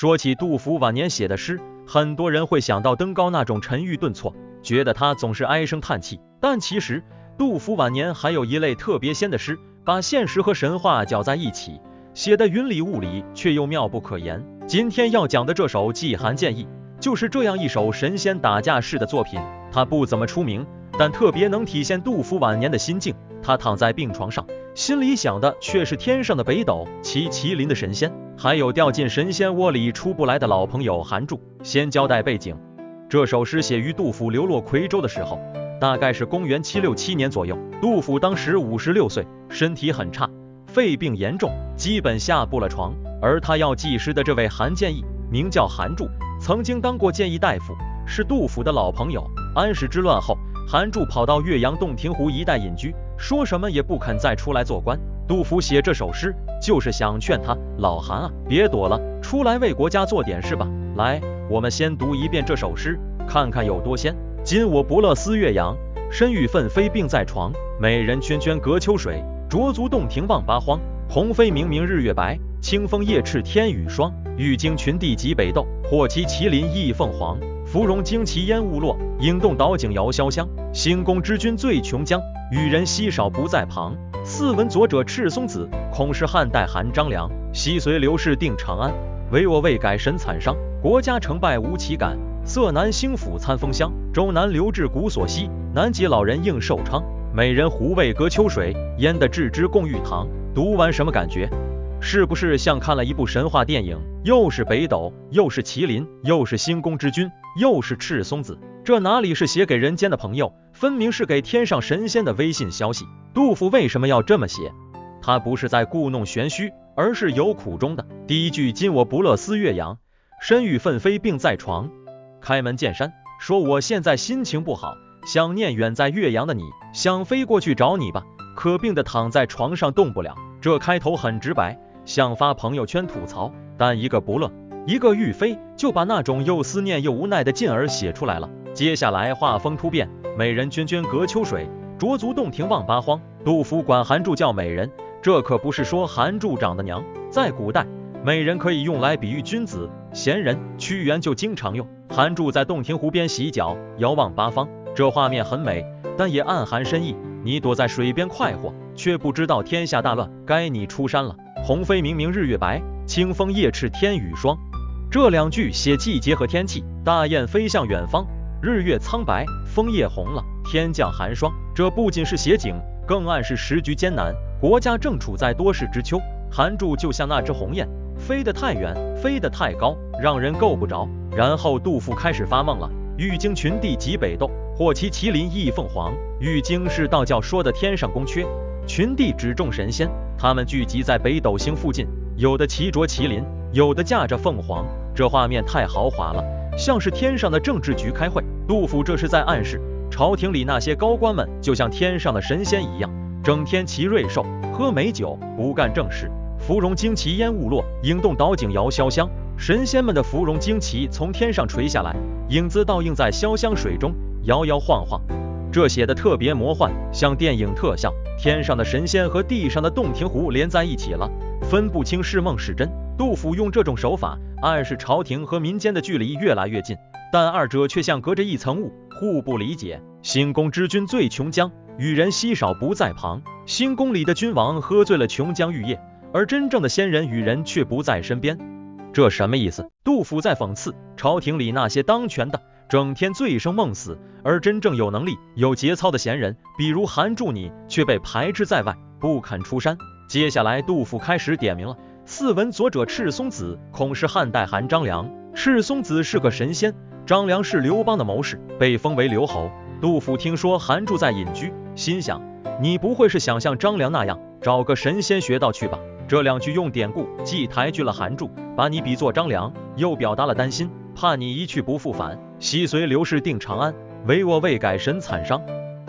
说起杜甫晚年写的诗，很多人会想到登高那种沉郁顿挫，觉得他总是唉声叹气。但其实杜甫晚年还有一类特别仙的诗，把现实和神话搅在一起，写得云里雾里，却又妙不可言。今天要讲的这首《寄韩建议》，就是这样一首神仙打架式的作品。它不怎么出名，但特别能体现杜甫晚年的心境。他躺在病床上，心里想的却是天上的北斗、麒麟的神仙，还有掉进神仙窝里出不来的老朋友韩柱。先交代背景，这首诗写于杜甫流落夔州的时候，大概是公元767年左右。杜甫当时56岁，身体很差，肺病严重，基本下不了床。而他要记诗的这位韩建议，名叫韩柱，曾经当过谏议大夫，是杜甫的老朋友。安史之乱后，韩柱跑到岳阳洞庭湖一带隐居，说什么也不肯再出来做官。杜甫写这首诗，就是想劝他，老韩啊，别躲了，出来为国家做点事吧。来，我们先读一遍这首诗，看看有多仙。今我不乐思岳阳，身欲奋飞病在床。美人涓涓隔秋水，濯足洞庭望八荒。鸿飞明明日月白，清风夜翅天与霜。玉京群帝极北斗，或其麒麟翼凤凰。芙蓉旌旗烟雾落，影动岛井遥潇湘。兴公之君醉琼浆，与人稀少不在旁。似闻左者赤松子，恐是汉代韩张良。昔随刘氏定长安，唯我未改神惨伤。国家成败无其感，色南兴府餐风香。周南留至古所惜，南极老人应寿昌。美人胡为隔秋水，焉得置之共玉堂。读完什么感觉？是不是像看了一部神话电影？又是北斗，又是麒麟，又是兴公之君，又是赤松子，这哪里是写给人间的朋友，分明是给天上神仙的微信消息。杜甫为什么要这么写？他不是在故弄玄虚，而是有苦衷的。第一句，今我不乐思岳阳，身欲奋飞病在床。开门见山说，我现在心情不好，想念远在岳阳的你，想飞过去找你吧，可病得躺在床上动不了。这开头很直白，想发朋友圈吐槽，但一个不乐，一个欲飞，就把那种又思念又无奈的劲儿写出来了。接下来画风突变，美人涓涓隔秋水，濯足洞庭望八荒。杜甫管韩柱叫美人，这可不是说韩柱长得娘，在古代，美人可以用来比喻君子、贤人，屈原就经常用。韩柱在洞庭湖边洗脚，遥望八方，这画面很美，但也暗含深意。你躲在水边快活，却不知道天下大乱，该你出山了。鸿飞明明日月白，清风夜翅天与霜。这两句写季节和天气，大雁飞向远方，日月苍白，枫叶红了，天降寒霜。这不仅是写景，更暗示时局艰难，国家正处在多事之秋。韩柱就像那只鸿雁，飞得太远，飞得太高，让人够不着。然后杜甫开始发梦了，玉京群帝极北斗，或其麒麟翼凤凰。玉京是道教说的天上宫阙，群帝指众神仙，他们聚集在北斗星附近，有的骑着麒麟，有的驾着凤凰。这画面太豪华了，像是天上的政治局开会。杜甫这是在暗示，朝廷里那些高官们就像天上的神仙一样，整天骑瑞兽，喝美酒，不干正事。芙蓉旌旗烟雾落，影动岛井遥潇湘。神仙们的芙蓉旌旗从天上垂下来，影子倒映在潇湘水中，摇摇晃晃。这写的特别魔幻，像电影特效。天上的神仙和地上的洞庭湖连在一起了，分不清是梦是真。杜甫用这种手法暗示朝廷和民间的距离越来越近，但二者却像隔着一层雾，互不理解。兴公之君醉琼浆，与人稀少不在旁。兴宫里的君王喝醉了琼浆玉液，而真正的仙人与人却不在身边。这什么意思？杜甫在讽刺朝廷里那些当权的整天醉生梦死，而真正有能力有节操的贤人，比如韩柱你，却被排斥在外，不肯出山。接下来杜甫开始点名了，似闻左者赤松子，恐是汉代韩张良。赤松子是个神仙，张良是刘邦的谋士，被封为刘侯。杜甫听说韩柱在隐居，心想，你不会是想像张良那样找个神仙学道去吧？这两句用典故既抬举了韩柱，把你比作张良，又表达了担心，怕你一去不复返。昔随刘氏定长安，唯我未改神惨伤。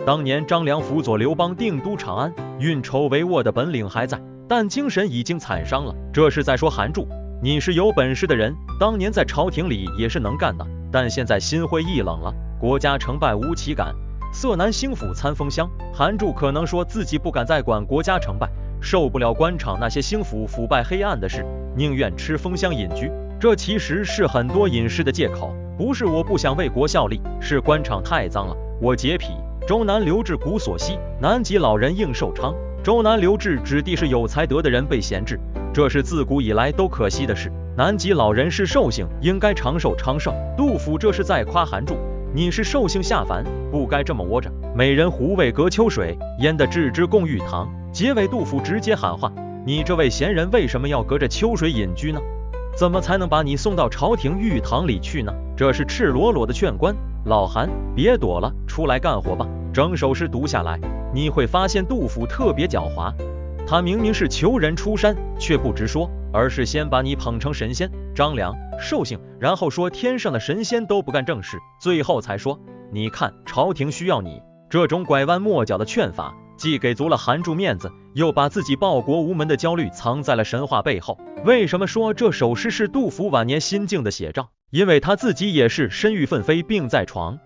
当年张良辅佐刘邦定都长安，运筹帷幄的本领还在，但精神已经惨伤了。这是在说韩柱，你是有本事的人，当年在朝廷里也是能干的，但现在心灰意冷了，国家成败无其感，色南兴府餐风香。韩柱可能说自己不敢再管国家成败，受不了官场那些兴府腐败黑暗的事，宁愿吃风香隐居。这其实是很多隐士的借口，不是我不想为国效力，是官场太脏了，我洁癖。周南留治古所希，南极老人应寿昌。周南留治指的是有才德的人被闲置，这是自古以来都可惜的事。南极老人是寿星，应该长寿昌盛。杜甫这是在夸韩柱，你是寿星下凡，不该这么窝着。美人胡为隔秋水，焉得置之共玉堂。结尾杜甫直接喊话，你这位贤人为什么要隔着秋水隐居呢？怎么才能把你送到朝廷玉堂里去呢？这是赤裸裸的劝官。老韩，别躲了，出来干活吧。整首诗读下来，你会发现杜甫特别狡猾。他明明是求人出山，却不直说，而是先把你捧成神仙，张良、寿星，然后说天上的神仙都不干正事，最后才说你看朝廷需要你。这种拐弯抹角的劝法，既给足了韩柱面子，又把自己报国无门的焦虑藏在了神话背后。为什么说这首诗是杜甫晚年心境的写照？因为他自己也是身欲奋飞病在床，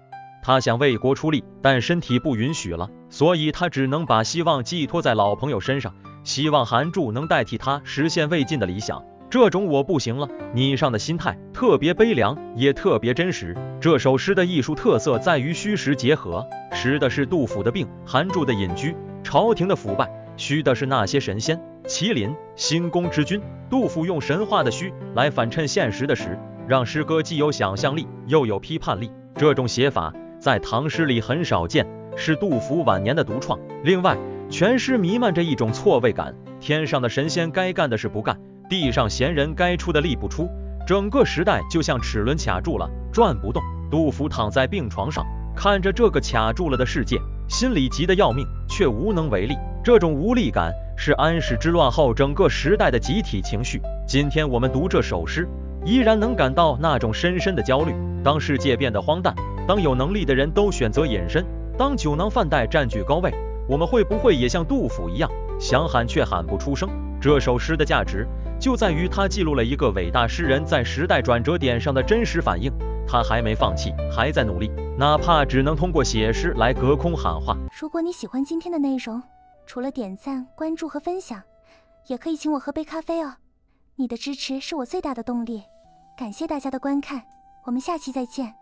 他想为国出力，但身体不允许了，所以他只能把希望寄托在老朋友身上，希望韩柱能代替他实现未尽的理想。这种我不行了，你上的心态特别悲凉，也特别真实。这首诗的艺术特色在于虚实结合，实的是杜甫的病，韩柱的隐居，朝廷的腐败，虚的是那些神仙、麒麟、星宫之君。杜甫用神话的虚来反衬现实的实，让诗歌既有想象力又有批判力。这种写法在唐诗里很少见，是杜甫晚年的独创。另外，全诗弥漫着一种错位感，天上的神仙该干的事不干，地上闲人该出的力不出，整个时代就像齿轮卡住了，转不动。杜甫躺在病床上，看着这个卡住了的世界，心里急得要命，却无能为力。这种无力感是安史之乱后整个时代的集体情绪。今天我们读这首诗，依然能感到那种深深的焦虑。当世界变得荒诞，当有能力的人都选择隐身，当酒囊饭袋占据高位，我们会不会也像杜甫一样，想喊却喊不出声？这首诗的价值就在于它记录了一个伟大诗人在时代转折点上的真实反应。他还没放弃，还在努力，哪怕只能通过写诗来隔空喊话。如果你喜欢今天的内容，除了点赞、关注和分享，也可以请我喝杯咖啡哦。你的支持是我最大的动力。感谢大家的观看，我们下期再见。